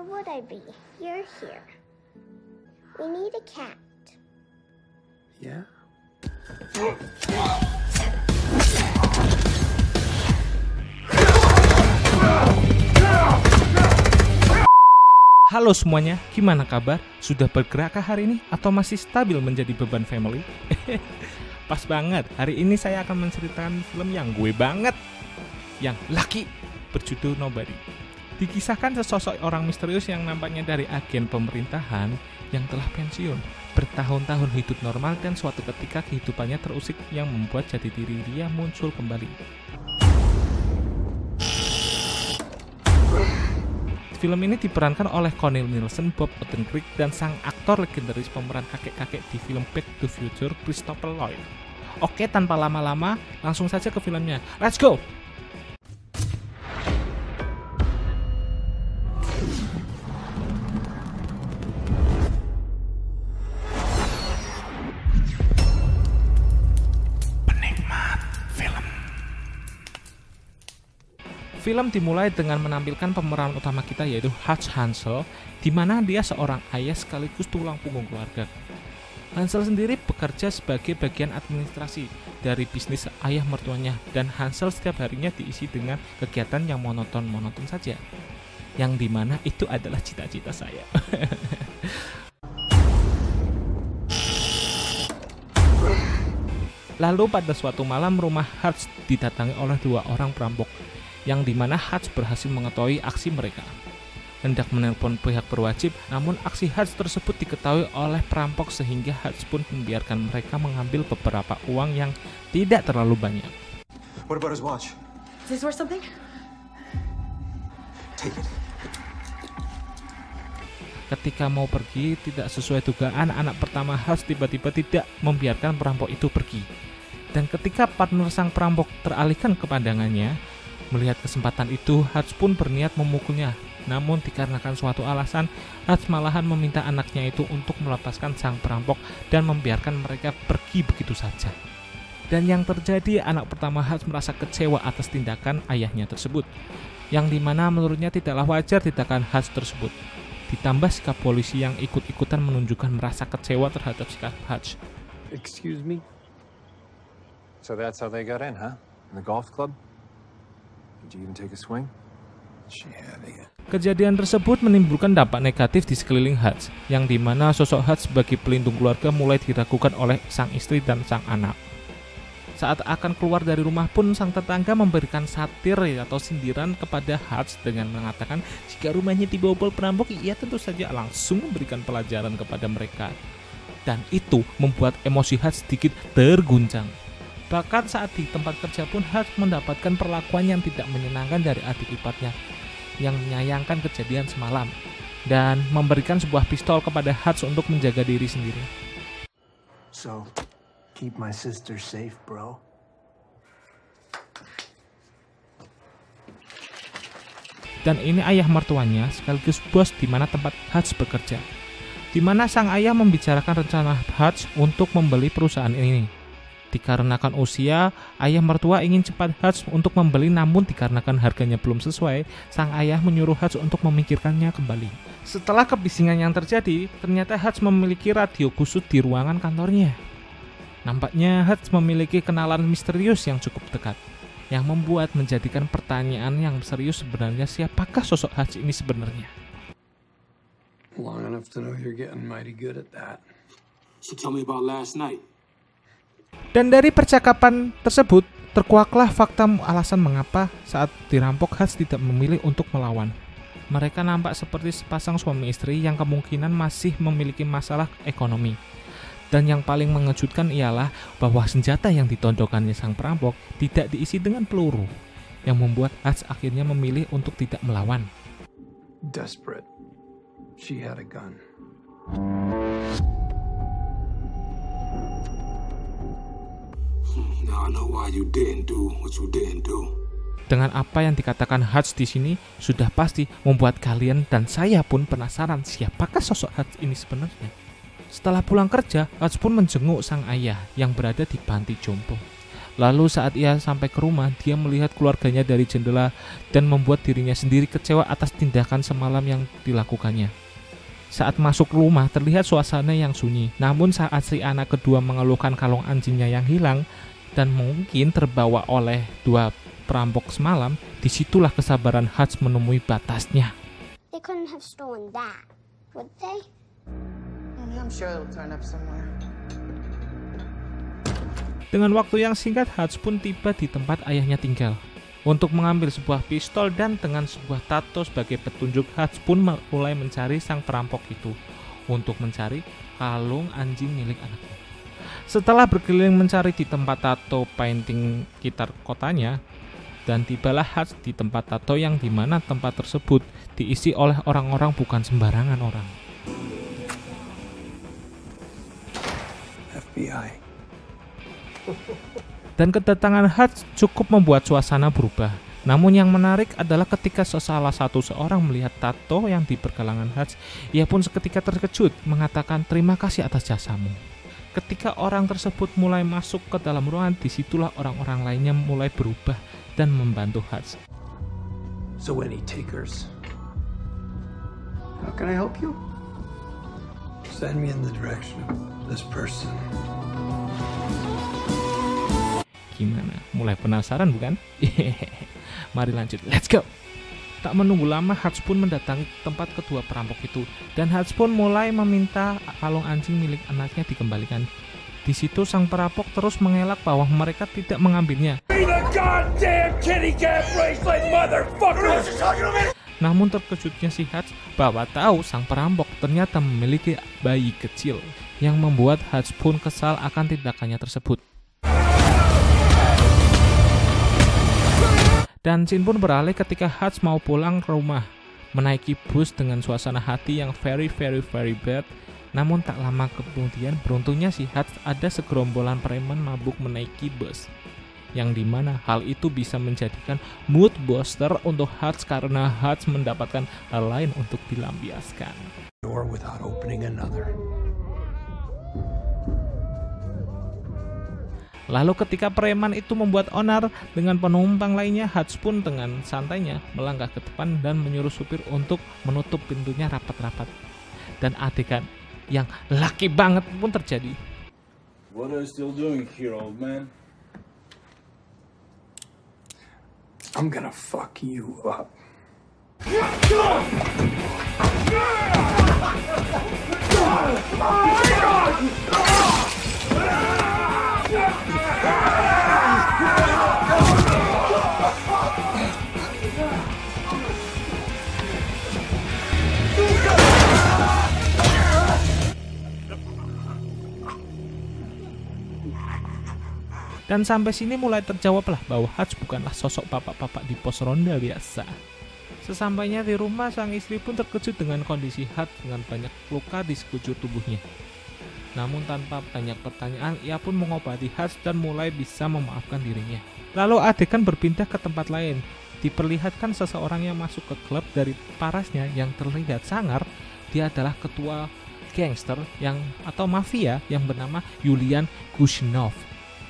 would I be? You're here. We need a cat. Yeah? Halo semuanya, gimana kabar? Sudah bergerakkah hari ini atau masih stabil menjadi beban family? Pas banget, hari ini saya akan menceritakan film yang gue banget, yang laki, berjudul Nobody. Dikisahkan sesosok orang misterius yang nampaknya dari agen pemerintahan yang telah pensiun, bertahun-tahun hidup normal dan suatu ketika kehidupannya terusik yang membuat jati diri dia muncul kembali. Film ini diperankan oleh Connell Nielsen, Bob Odenkirk, dan sang aktor legendaris pemeran kakek-kakek di film Back to the Future, Christopher Lloyd. Oke, tanpa lama-lama, langsung saja ke filmnya. Let's go! Film dimulai dengan menampilkan pemeran utama kita yaitu Hutch Hansel, di mana dia seorang ayah sekaligus tulang punggung keluarga. Hansel sendiri bekerja sebagai bagian administrasi dari bisnis ayah mertuanya, dan Hansel setiap harinya diisi dengan kegiatan yang monoton-monoton saja, yang dimana itu adalah cita-cita saya. Lalu pada suatu malam rumah Hutch didatangi oleh dua orang perampok, yang dimana Hutch berhasil mengetahui aksi mereka. Hendak menelpon pihak berwajib, namun aksi Hutch tersebut diketahui oleh perampok sehingga Hutch pun membiarkan mereka mengambil beberapa uang yang tidak terlalu banyak. What about his watch? Is this worth something? Take it. Ketika mau pergi, tidak sesuai dugaan, anak pertama Hutch tiba-tiba tidak membiarkan perampok itu pergi. Dan ketika partner sang perampok teralihkan ke pandangannya, melihat kesempatan itu, Hutch pun berniat memukulnya. Namun dikarenakan suatu alasan, Hutch malahan meminta anaknya itu untuk melepaskan sang perampok dan membiarkan mereka pergi begitu saja. Dan yang terjadi, anak pertama Hutch merasa kecewa atas tindakan ayahnya tersebut, yang dimana menurutnya tidaklah wajar tindakan Hutch tersebut. Ditambah sikap polisi yang ikut-ikutan menunjukkan merasa kecewa terhadap sikap Hutch. Excuse me? So that's how they got in, huh? In the golf club? Did you even take a swing? Kejadian tersebut menimbulkan dampak negatif di sekeliling Hutch, yang dimana sosok Hutch sebagai pelindung keluarga mulai diragukan oleh sang istri dan sang anak. Saat akan keluar dari rumah pun, sang tetangga memberikan satir atau sindiran kepada Hutch dengan mengatakan jika rumahnya dibobol perampok, ia tentu saja langsung memberikan pelajaran kepada mereka. Dan itu membuat emosi Hutch sedikit terguncang. Bahkan saat di tempat kerja pun Hutch mendapatkan perlakuan yang tidak menyenangkan dari adik iparnya yang menyayangkan kejadian semalam dan memberikan sebuah pistol kepada Hutch untuk menjaga diri sendiri. So, keep my sister safe, bro. Dan ini ayah mertuanya sekaligus bos di mana tempat Hutch bekerja, di mana sang ayah membicarakan rencana Hutch untuk membeli perusahaan ini. Dikarenakan usia, ayah mertua ingin cepat Hutch untuk membeli, namun dikarenakan harganya belum sesuai, sang ayah menyuruh Hutch untuk memikirkannya kembali. Setelah kebisingan yang terjadi, ternyata Hutch memiliki radio kusut di ruangan kantornya. Nampaknya Hutch memiliki kenalan misterius yang cukup dekat, yang membuat menjadikan pertanyaan yang serius sebenarnya siapakah sosok Hutch ini sebenarnya. Long enough to know you're getting mighty good at that. So tell me about last night. Dan dari percakapan tersebut, terkuaklah fakta alasan mengapa saat dirampok Hutch tidak memilih untuk melawan. Mereka nampak seperti sepasang suami istri yang kemungkinan masih memiliki masalah ekonomi. Dan yang paling mengejutkan ialah bahwa senjata yang ditodongkannya sang perampok tidak diisi dengan peluru, yang membuat Hutch akhirnya memilih untuk tidak melawan. Desperate. She had a gun. Now I know why you didn't do what you didn't do. Dengan apa yang dikatakan Hutch di sini, sudah pasti membuat kalian dan saya pun penasaran siapakah sosok Hutch ini sebenarnya. Setelah pulang kerja, Hutch pun menjenguk sang ayah yang berada di panti jompo. Lalu saat ia sampai ke rumah, dia melihat keluarganya dari jendela dan membuat dirinya sendiri kecewa atas tindakan semalam yang dilakukannya. Saat masuk rumah, terlihat suasana yang sunyi. Namun saat si anak kedua mengeluhkan kalung anjingnya yang hilang dan mungkin terbawa oleh dua perampok semalam, disitulah kesabaran Hutch menemui batasnya. They couldn't have stolen that, would they? I'm sure it'll turn up somewhere. Dengan waktu yang singkat, Hutch pun tiba di tempat ayahnya tinggal. Untuk mengambil sebuah pistol dan dengan sebuah tato sebagai petunjuk, Hutch pun mulai mencari sang perampok itu untuk mencari kalung anjing milik anaknya. Setelah berkeliling mencari di tempat tato painting sekitar kotanya, dan tibalah Hutch di tempat tato yang dimana tempat tersebut diisi oleh orang-orang bukan sembarangan orang. FBI. Dan kedatangan Hutch cukup membuat suasana berubah. Namun yang menarik adalah ketika salah satu seorang melihat tato yang di pergelangan Hutch, ia pun seketika terkejut mengatakan terima kasih atas jasamu. Ketika orang tersebut mulai masuk ke dalam ruangan, disitulah orang-orang lainnya mulai berubah dan membantu Hutch. So any takers? How can I help you? Send me in the direction of this person. Gimana? Mulai penasaran bukan? Mari lanjut, let's go! Tak menunggu lama, Hutch pun mendatangi tempat kedua perampok itu, dan Hutch pun mulai meminta kalung anjing milik anaknya dikembalikan. Di situ sang perampok terus mengelak bahwa mereka tidak mengambilnya. Namun terkejutnya si Hutch bahwa tahu sang perampok ternyata memiliki bayi kecil, yang membuat Hutch pun kesal akan tindakannya tersebut. Dan scene pun beralih ketika Hutch mau pulang ke rumah, menaiki bus dengan suasana hati yang very bad. Namun tak lama kemudian, beruntungnya si Hutch ada segerombolan preman mabuk menaiki bus, yang dimana hal itu bisa menjadikan mood booster untuk Hutch karena Hutch mendapatkan hal lain untuk dilampiaskan. Door without opening another. Lalu ketika preman itu membuat onar dengan penumpang lainnya, Hutch pun dengan santainya melangkah ke depan dan menyuruh supir untuk menutup pintunya rapat-rapat. Dan adegan yang laki banget pun terjadi. What are you still doing here, old man? I'm gonna fuck you up. Dan sampai sini mulai terjawablah bahwa Hutch bukanlah sosok bapak-bapak di pos ronda biasa. Sesampainya di rumah, sang istri pun terkejut dengan kondisi Hutch dengan banyak luka di sekujur tubuhnya. Namun tanpa banyak pertanyaan, ia pun mengobati Hutch dan mulai bisa memaafkan dirinya. Lalu adegan berpindah ke tempat lain. Diperlihatkan seseorang yang masuk ke klub dari parasnya yang terlihat sangar. Dia adalah ketua gangster atau mafia yang bernama Yulian Gushinov.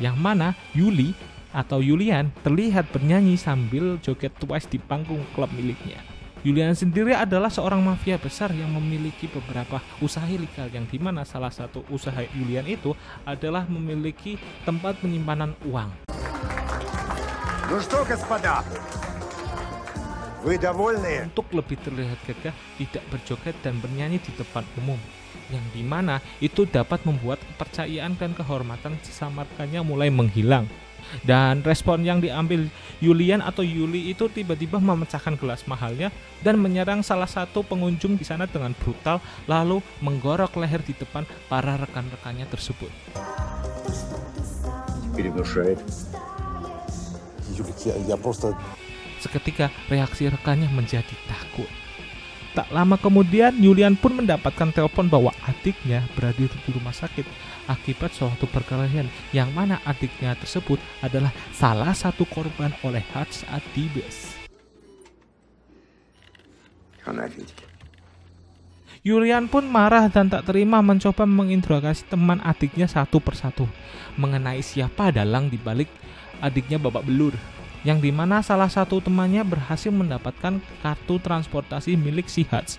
Yang mana Yuli atau Yulian terlihat bernyanyi sambil joget twice di panggung klub miliknya. Yulian sendiri adalah seorang mafia besar yang memiliki beberapa usaha ilegal, yang dimana salah satu usaha Yulian itu adalah memiliki tempat penyimpanan uang. Untuk lebih terlihat gagah, tidak berjoget dan bernyanyi di depan umum, yang dimana itu dapat membuat kepercayaan dan kehormatan sesama rekannya mulai menghilang. Dan respon yang diambil Yulian atau Yuli itu tiba-tiba memecahkan gelas mahalnya dan menyerang salah satu pengunjung di sana dengan brutal, lalu menggorok leher di depan para rekan-rekannya tersebut. Seketika reaksi rekannya menjadi takut. Tak lama kemudian, Yulian pun mendapatkan telepon bahwa adiknya berada di rumah sakit akibat suatu perkelahian, yang mana adiknya tersebut adalah salah satu korban oleh Hutch saat di bus. Julian pun marah dan tak terima, mencoba menginterogasi teman adiknya satu persatu mengenai siapa dalang dibalik adiknya babak belur, yang dimana salah satu temannya berhasil mendapatkan kartu transportasi milik si Hutch.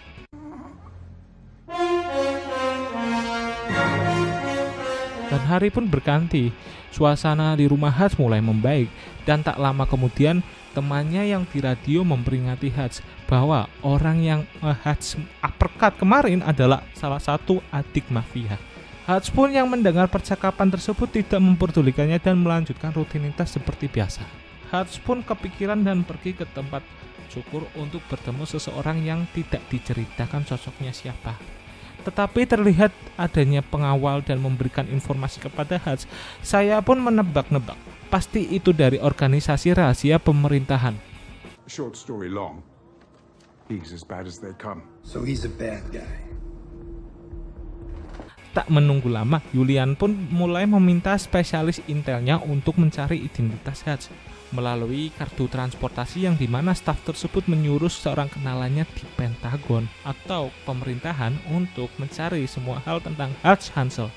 Dan hari pun berganti, suasana di rumah Hutch mulai membaik, dan tak lama kemudian temannya yang di radio memperingati Hutch bahwa orang yang Hutch uppercut kemarin adalah salah satu adik mafia. Hutch pun yang mendengar percakapan tersebut tidak memperdulikannya dan melanjutkan rutinitas seperti biasa. Hutch pun kepikiran dan pergi ke tempat syukur untuk bertemu seseorang yang tidak diceritakan sosoknya siapa. Tetapi terlihat adanya pengawal dan memberikan informasi kepada Hutch. Saya pun menebak-nebak, pasti itu dari organisasi rahasia pemerintahan. Short story long, he's as bad as they come. So he's a bad guy. Tak menunggu lama, Julian pun mulai meminta spesialis intelnya untuk mencari identitas Hutch melalui kartu transportasi, yang dimana staf tersebut menyuruh seorang kenalannya di Pentagon atau pemerintahan untuk mencari semua hal tentang Hutch Hansel.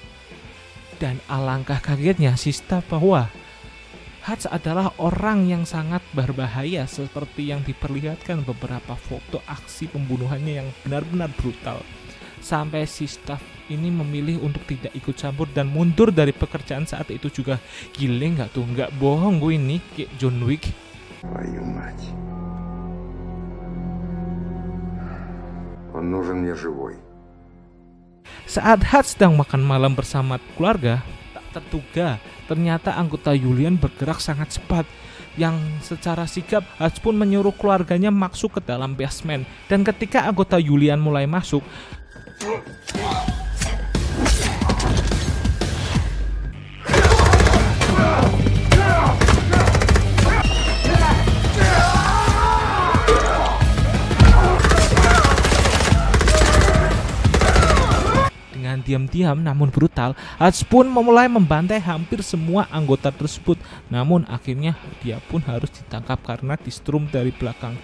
Dan alangkah kagetnya si staf bahwa Hutch adalah orang yang sangat berbahaya, seperti yang diperlihatkan beberapa foto aksi pembunuhannya yang benar-benar brutal. Sampai si staf ini memilih untuk tidak ikut campur dan mundur dari pekerjaan saat itu juga. Gile nggak tuh? Nggak bohong gue ini kayak John Wick. Твою мать. Он нужен мне живой. Saat Hutch sedang makan malam bersama keluarga, tak terduga ternyata anggota Julian bergerak sangat cepat, yang secara sigap Hutch pun menyuruh keluarganya masuk ke dalam basement. Dan ketika anggota Julian mulai masuk, dengan diam-diam namun brutal, Hutch pun memulai membantai hampir semua anggota tersebut. Namun akhirnya dia pun harus ditangkap karena distrum dari belakang.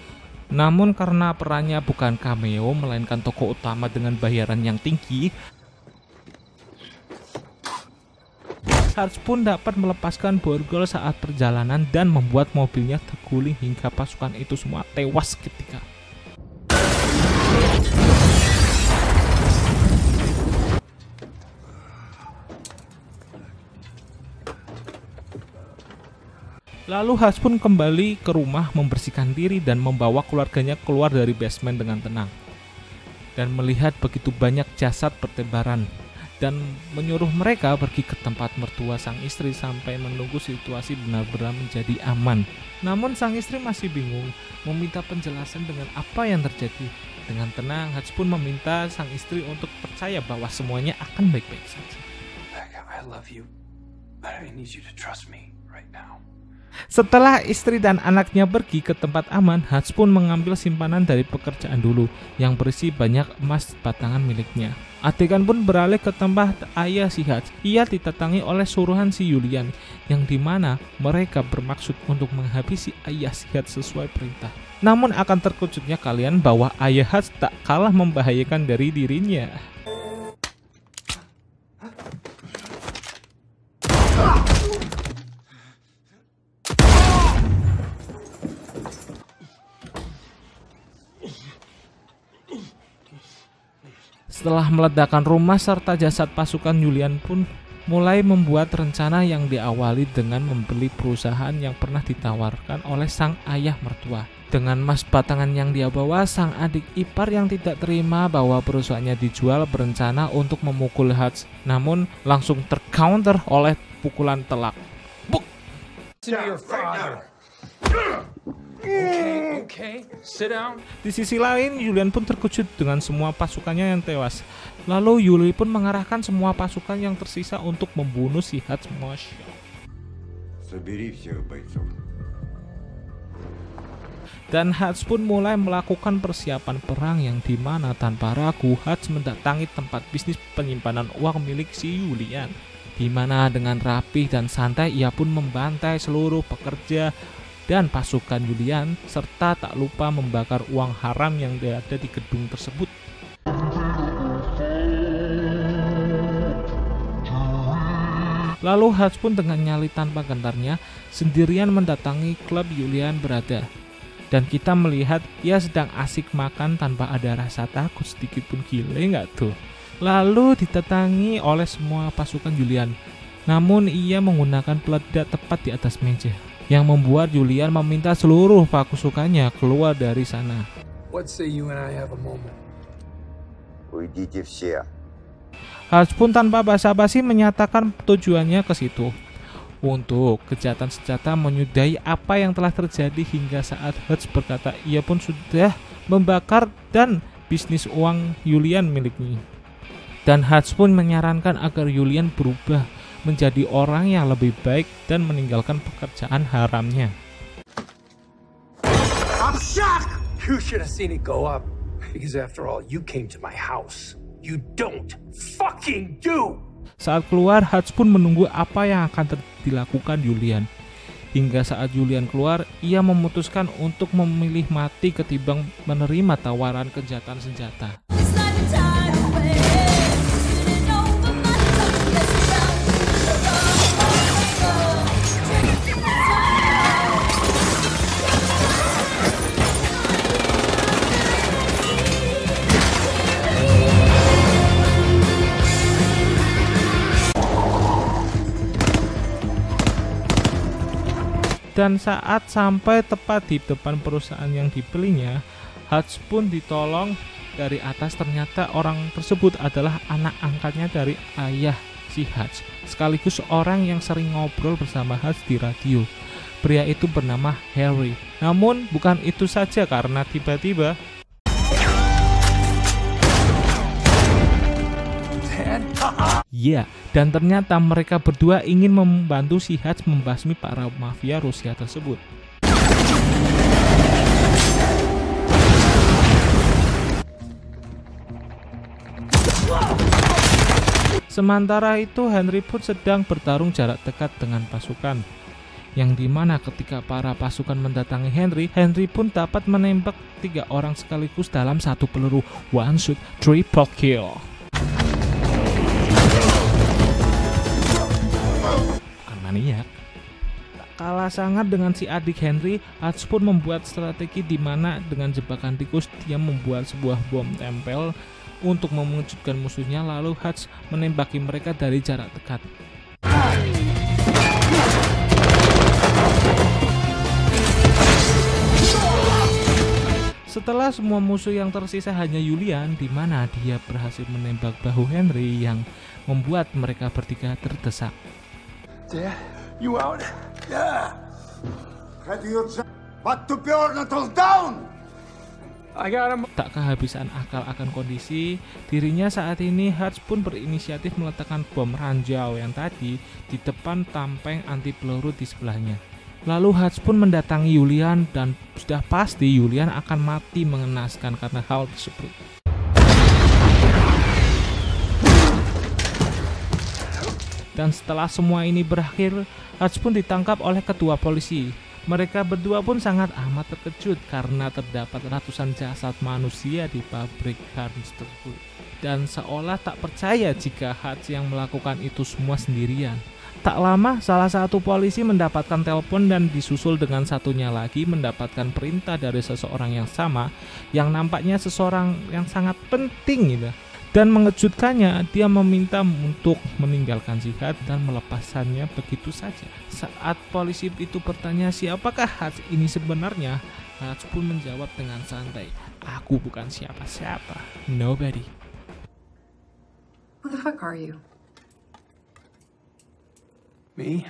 Namun karena perannya bukan cameo melainkan tokoh utama dengan bayaran yang tinggi, Hutch pun dapat melepaskan borgol saat perjalanan dan membuat mobilnya terguling hingga pasukan itu semua tewas seketika. Lalu Hutch pun kembali ke rumah membersihkan diri dan membawa keluarganya keluar dari basement dengan tenang. Dan melihat begitu banyak jasad bertebaran, dan menyuruh mereka pergi ke tempat mertua sang istri sampai menunggu situasi benar-benar menjadi aman. Namun sang istri masih bingung, meminta penjelasan dengan apa yang terjadi. Dengan tenang, Hutch pun meminta sang istri untuk percaya bahwa semuanya akan baik-baik saja. I love you, but I need you to trust me right now. Setelah istri dan anaknya pergi ke tempat aman, Hutch pun mengambil simpanan dari pekerjaan dulu yang berisi banyak emas batangan miliknya. Adegan pun beralih ke tempat ayah si Hutch. Ia didatangi oleh suruhan si Julian, yang dimana mereka bermaksud untuk menghabisi ayah si Hutch sesuai perintah. Namun akan terkejutnya kalian bahwa ayah Hutch tak kalah membahayakan dari dirinya. Setelah meledakkan rumah serta jasad pasukan, Julian pun mulai membuat rencana yang diawali dengan membeli perusahaan yang pernah ditawarkan oleh sang ayah mertua. Dengan emas batangan yang dia bawa, sang adik ipar yang tidak terima bahwa perusahaannya dijual berencana untuk memukul Hutch, namun langsung tercounter oleh pukulan telak. Buk! Okay, sit down. Di sisi lain, Julian pun terkejut dengan semua pasukannya yang tewas. Lalu Yuli pun mengarahkan semua pasukan yang tersisa untuk membunuh si Hutch Mosh. Dan Hutch pun mulai melakukan persiapan perang, yang dimana tanpa ragu Hutch mendatangi tempat bisnis penyimpanan uang milik si Julian, dimana dengan rapih dan santai ia pun membantai seluruh pekerja dan pasukan Julian, serta tak lupa membakar uang haram yang ada di gedung tersebut. Lalu Hutch pun dengan nyali tanpa gentarnya sendirian mendatangi klub Julian berada. Dan kita melihat ia sedang asik makan tanpa ada rasa takut sedikit pun. Gile nggak tuh? Lalu ditetangi oleh semua pasukan Julian. Namun ia menggunakan peledak tepat di atas meja, yang membuat Julian meminta seluruh pasukannya keluar dari sana. What say you and I have a moment? Hutch pun tanpa basa-basi menyatakan tujuannya ke situ. Untuk kejahatan senjata menyudahi apa yang telah terjadi hingga saat Hutch berkata ia pun sudah membakar dan bisnis uang Julian miliknya. Dan Hutch pun menyarankan agar Julian berubah menjadi orang yang lebih baik dan meninggalkan pekerjaan haramnya. I'm shocked! You should have seen it go up. Because after all, you came to my house. You don't fucking do! Saat keluar, Hutch pun menunggu apa yang akan dilakukan Julian. Hingga saat Julian keluar, ia memutuskan untuk memilih mati ketimbang menerima tawaran kejahatan senjata. Dan saat sampai tepat di depan perusahaan yang dibelinya, Hutch pun ditolong dari atas. Ternyata orang tersebut adalah anak angkatnya dari ayah si Hutch, sekaligus orang yang sering ngobrol bersama Hutch di radio. Pria itu bernama Harry. Namun bukan itu saja, karena tiba-tiba dan ternyata mereka berdua ingin membantu si Hutch membasmi para mafia Rusia tersebut. Sementara itu Henry pun sedang bertarung jarak dekat dengan pasukan, yang dimana ketika para pasukan mendatangi Henry pun dapat menembak 3 orang sekaligus dalam satu peluru. One shot, triple kill. Maniak. Tak kalah sangat dengan si adik Henry, Hutch pun membuat strategi di mana dengan jebakan tikus dia membuat sebuah bom tempel untuk mengejutkan musuhnya, lalu Hutch menembaki mereka dari jarak dekat. Setelah semua musuh yang tersisa hanya Julian, di mana dia berhasil menembak bahu Henry yang membuat mereka bertiga terdesak. Dad, you out? Yeah. But to burn until down. I got him. Tak kehabisan akal akan kondisi dirinya saat ini, Hutch pun berinisiatif meletakkan bom ranjau yang tadi di depan tampeng anti peluru di sebelahnya. Lalu Hutch pun mendatangi Julian dan sudah pasti Julian akan mati mengenaskan karena hal tersebut. Dan setelah semua ini berakhir, Hutch pun ditangkap oleh ketua polisi. Mereka berdua pun sangat amat terkejut karena terdapat ratusan jasad manusia di pabrik Harns tersebut. Dan seolah tak percaya jika Hutch yang melakukan itu semua sendirian. Tak lama, salah satu polisi mendapatkan telepon dan disusul dengan satunya lagi mendapatkan perintah dari seseorang yang sama, yang nampaknya seseorang yang sangat penting gitu. Dan mengejutkannya, dia meminta untuk meninggalkan si Hutch dan melepaskannya begitu saja. Saat polisi itu bertanya siapakah Hutch ini sebenarnya, Hutch pun menjawab dengan santai, "Aku bukan siapa-siapa, nobody." Who the fuck are you? Me?